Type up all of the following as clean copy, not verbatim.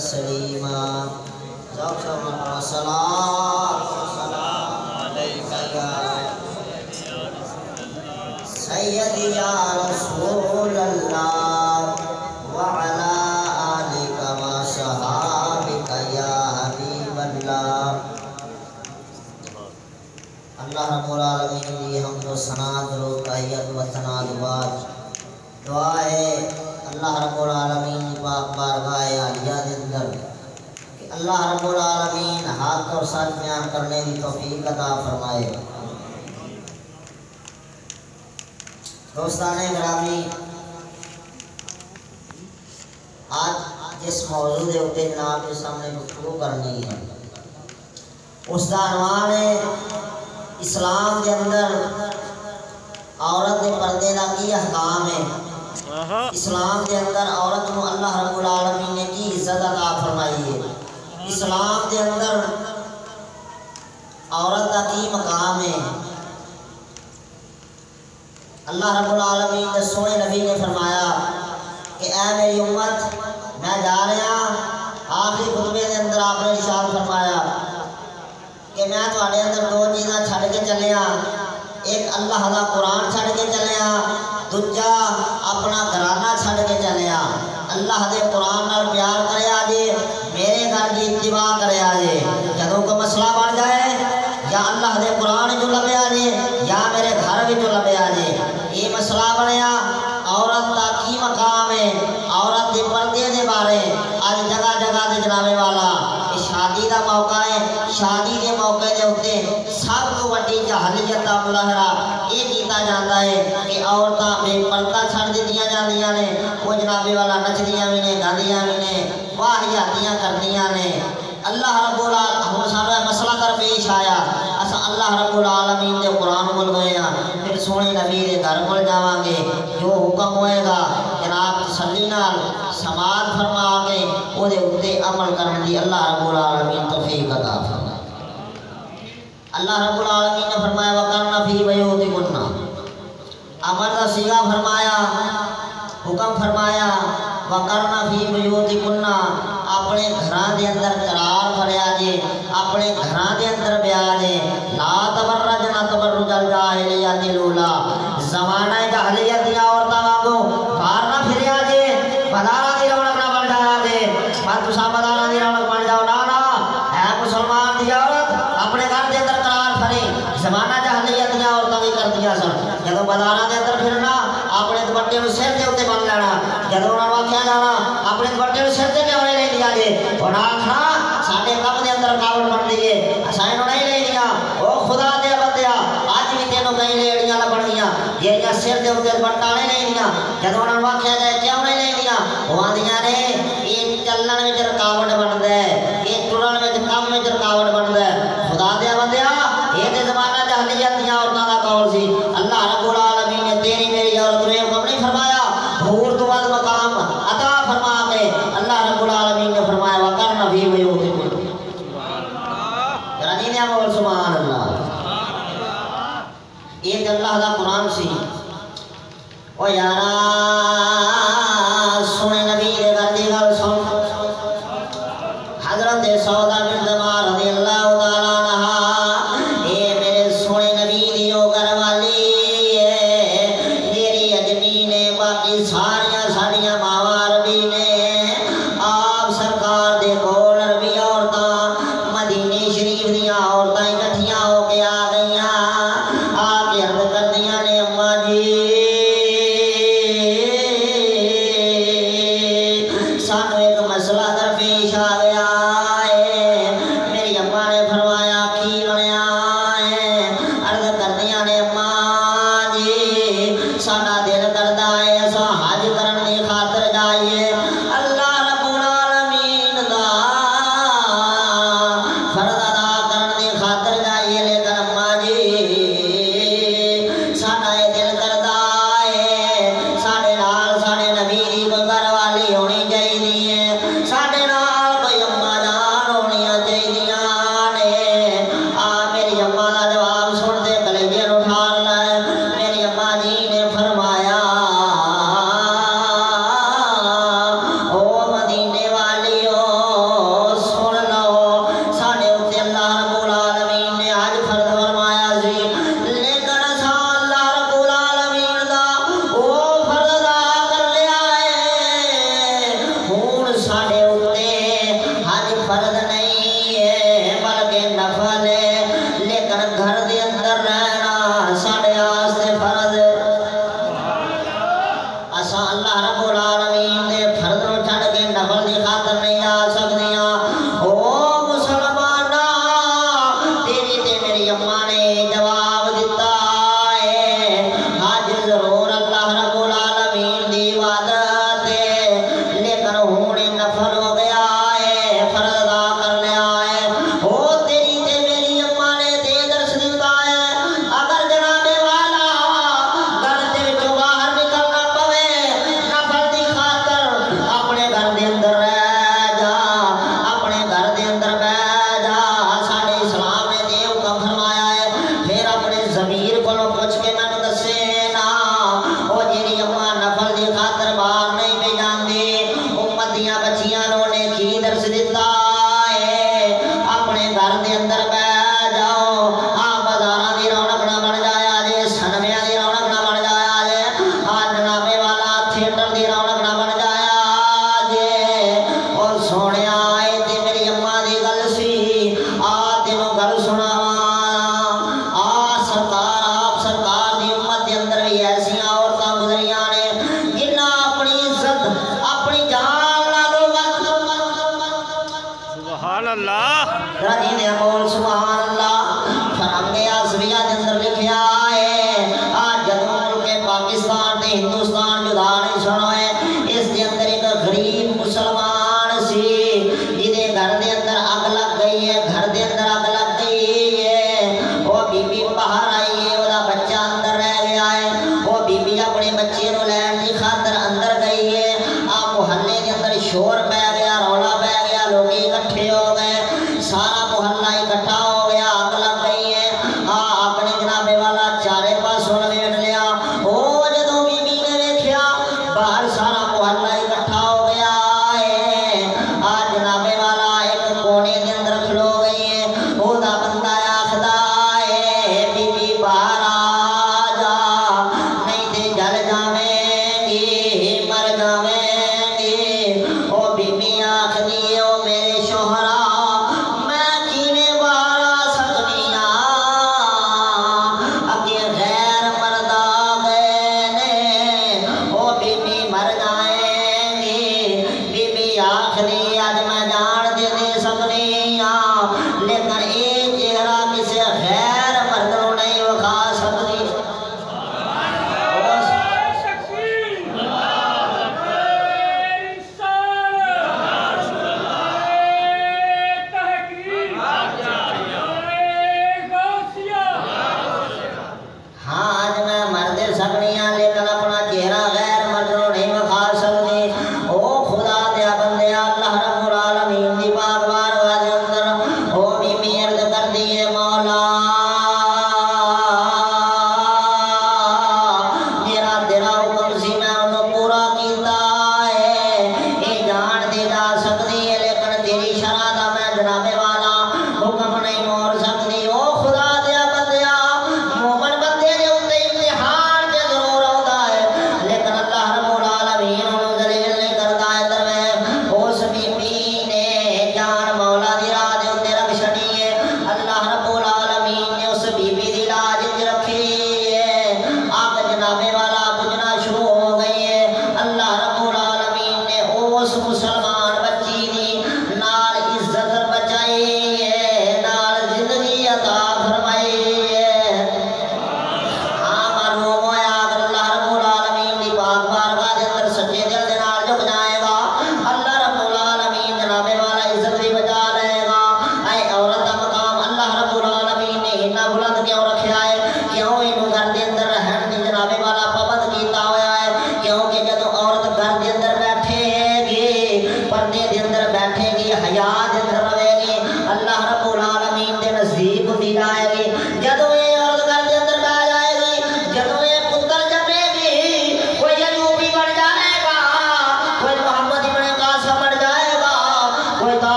تسلیما الصلاۃ والسلام علیک یا سیدی یا رسول اللہ وعلا آلک و صحابک یا حبیب اللہ۔ اللہ رب العالمین کی حمد و ثنا درود تحیت و ثنا دعا ہے اللہ رب العالمین پاک بارگاہ عالیہ دے اندر کہ اللہ رب العالمین حق اور سچ بیان کرنے کی توفیق عطا فرمائے۔ دوستان گرامی، آج جس موضوع دے اوپر جناب کے سامنے گفتگو کرنی ہے اس کا عنوان ہے اسلام کے اندر عورت کے پردے کا کی احکام ہے۔ اسلام کے اندر عورت کو اللہ رب العالمین نے کی عزت عطا فرمائی ہے۔ اسلام کے اندر عورت کا کی مقام ہے۔ اللہ رب العالمین نے سونے نبی نے فرمایا کہ اے میری امت، میں جا رہا آخری خطبے کے اندر آپ نے ارشاد فرمایا کہ میں تھوڑے اندر دو چیزاں چھڑ کے چلیا، ایک اللہ کا قرآن چھڑ کے چلیا، دوجا اپنا گھرانہ چھڑ کے چلیا۔ اللہ دے قرآن نال پیار کریا جے، میرے گھر کی اتباع کریا جے، جدوں کوئی مسئلہ بن جائے یا اللہ دے قرآن جو لبیا جے یا میرے گھر بھی جو لبیا جے، یہ مسئلہ بنیا عورت کا کی مقام ہے۔ عورت دے پردے دے بارے آج جگہ جگہ دے جنابے والا شادی دا موقع ہے، شادی دے موقع دے ہوتے سب تو بڑی جہلیت دا مظاہرہ یہ کیتا جاتا ہے کہ عورتاں بے پردہ چھڑ دتیاں جاندیاں نے، وہ جنابے والا نچدیاں بھی نے، گاندیاں بھی نے، واہیاتیاں کردیاں نے۔ اللہ رب العالمین سارا مسئلہ کر پیش آیا، اسا اللہ رب العالمین دے قرآن مل گئے ہیں، پھر سونے نبی دے گھر مل جاواں گے، جو حکم ہوئے گا جناب تسلی نال سماعت فرما کے او دے اوتے عمل کرن دی اللہ رب العالمین توفیق عطا فرمائے۔ اللہ رب العالمین نے فرمایا وَقَرْنَ فِي بُيُوتِكُنَّ، امر کا صیغہ فرمایا، حکم فرمایا وَقَرْنَ فِي بُيُوتِكُنَّ، اپنے گھراں دے اندر قرار فریا جے، اپنے گھراں دے اندر بیا جے، لا تبرجن تبرج الجاہلیۃ الاولیٰ، زمانہ جاہلیت دی عورتاں وانگو باہر نہ پھریا جے، بازاراں دی رونق نہ بن جایا جے، بس تساں بازاراں دی رونق بن جاؤ نا نا، اے مسلمان دی عورت اپنے گھر دے اندر قرار پھری۔ زمانہ جاہلیت دی عورتاں بھی کردیاں سن، جدوں بازاراں دے اندر پھرنا اپنے دوپٹے نوں سر دے اوتے بن لینا، جدوں انہاں نوں آکھیا جانا اپنے دوپٹے نوں سر تے کیوں نہیں لے لیا جے، انہاں آکھنا ساڈے کم دے اندر رکاوٹ بن دی ہے، اساں اینوں نہیں لے لیا۔ او خدا دے بندیا، اج بھی تینوں کئی لیڑیاں لبھنگیاں جہڑیاں سر دے اوتے دوپٹہ نہیں لے لیا، جدوں انہاں نوں آکھیا جائے کیوں نہیں لے لیا، او آندیاں نے یہ چلن وچ رکاوٹ بندا ہے، یہ ٹرن وچ کم وچ رکاوٹ بندا ہے۔ خدا دے بندیا، یہ تے زمانہ جاہلیت دی عورتاں دا قول سی۔ اللہ رب العالمین نے تیری میری عورت نوں حکم نہیں فرمایا، حور تو ود مقام عطا فرما کے اللہ رب العالمین نے فرمایا وَقَرْنَ فِي بُيُوتِكُنَّ، ذرا نینے بول سبحان اللہ۔ یہ اللہ دا قرآن سی۔ او یارا سنے نبی دے گھر دی گل سن، حضرت سودا بنت زمعہ رضی اللہ تعالیٰ عنہا، اے میرے سونے نبی دی او گھر والی میری اجمی نے، باقی ساریاں ساڑیاں ماواں عربی نے، آپ سرکار دے کول عربی عورتاں مدینے شریف دیاں عورتاں اکٹھیاں ہو کے آ گئیاں، آ کے عرض کردیاں نے اماں جی سانو ایک مسئلہ درپیش آ گیا ہے۔ میری اماں نے فرمایا کی بنیا ہے، عرض کردیاں نے اماں جی ساڈا دل کردا ہے اساں حج کرن دی خاطر جائیے، اللہ رب العالمین دا فرض ادا کرن دی خاطر جائیے، لیکن اماں جی ساڈا یہ دل کردا ہے ساڈے نال ساڈے نبی دی کوئی گھر والی ہونی چاہیے، ساڈے نال کوئی ساڑے اتے حج فرض نہیں ہے بلکہ نفل ہے، لیکن گھر دے اندر رہنا ساڑے آستے فرض ہے۔ اساں اللہ رب العالمین دے فرض نو چھڑ کے نفل دی خاطر نہیں آ سکدیاں۔ او مسلماناں تیری تے میری اماں نے جواب دتا ہے، حج ضرور اللہ رب العالمین دی عبادت ہے، لیکن ہن نفل ہو گیا ہے، فرض ادا کر لیا ہے۔ او تیری تے میری اماں نے تے درس دتا ہے، اگر جناب والا گھر دے وچوں باہر نکلنا پوے نفل دی خاطر، اپنے گھر دے اندر رہ جا، اپنے گھر دے اندر بیٹھ جا۔ ساڈے اسلام نے تے حکم فرمایا ہے، پھر اپنے ضمیر کولوں پوچھ کے مینوں دسے نا، او جیڑی اماں نفل دی خاطر باہر نہیں پہ جاندی، امت دیاں بچیاں نوں نے کی درس دتا ہے، اپنے گھر دے اندر بیٹھ جاؤ، بازاراں دی رونق نہ بن جایا جے، سنمیاں دی رونق نہ بن جایا جے، جناب والا تھیٹر دی رونق نہ بن جایا جے۔ اور سونیا اے تے میری اماں دی گل سی، تینوں گل سناواں، سرکار آپ سرکار دی امت دے اندر بھی ایسیاں عورتاں گزریاں نے جنہاں اپنی عزت اپنی جان نالوں سبحان اللہ راجی نے بول سبحان اللہ۔ فرنگ آسریہ دے اندر لکھیا ہے، جدوں ملک پاکستان تے ہندوستان جدا نہیں سنوئے، اس دے اندر ایک غریب مسلمان سی جدے گھر دے اندر اگ لگ گئی ہے، گھر دے اندر اگ لگ گئی ہے، وہ بی بی باہر آئی ہے، وہ بچہ اندر رہ گیا ہے، وہ بی بی اپنے بچے نو لین دی خاطر اندر گئی ہے، محلے دے اندر شور پہ گیا، رولا پہ گیا، لوگ اکٹھے ہو گئے، سارا محلہ اکٹھا ہو گیا، اگ لگ گئی ہے، اپنے جناب والا چارے پاسوں لپیٹ لیا۔ او جدوں بی بی نے ویکھیا باہر سارا محلہ اکٹھا ہو گیا ہے، جناب والا ایک کونے دے اندر کھلو گئی ہے، او دا بندہ آکھدا ہے بی بی باہر آ جا، نہیں تے جل جاویں گی، مر جاویں گی۔ او بی بی آکھدی ہے او میرے شوہرا میں کیویں باہر آ سکدی ہاں، اگے غیر مرد آ گئے نے، او بی بی مر جائیں گی۔ بی بی آکھدی اج میں جان دے سکدی ہاں، لیکن اے چہرہ کسے غیر مرد نوں نہیں وکھا سکدی۔ ہاں آج میں مرد سکنی ہاں لیکن اپنا چہرہ غیر مرد نوں نہیں وکھا سکدی۔ او خدا دیا بندیا اللہ رب العالمین دی پاک بارگاہ دے اندر او بی بی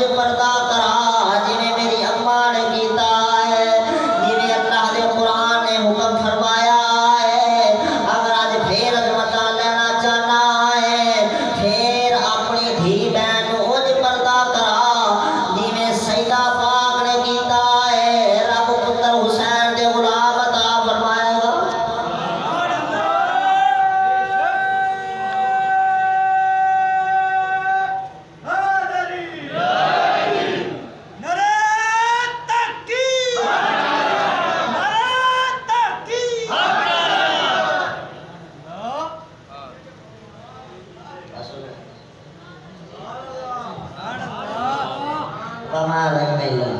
اونج پردہ کرا جنہیں میری اماں نے کیتا ہے، جنہیں اللہ دے قرآن نے حکم فرمایا ہے۔ اگر آج پھر عظمتاں لینا چاہنا ہے، پھر اپنی دھی بہن اونج پردہ کرا جنہیں سیدہ پاک نے کیتا ہے، رب پتر حسین دے غلام عطا فرمائے گا۔ کمال ہے میلا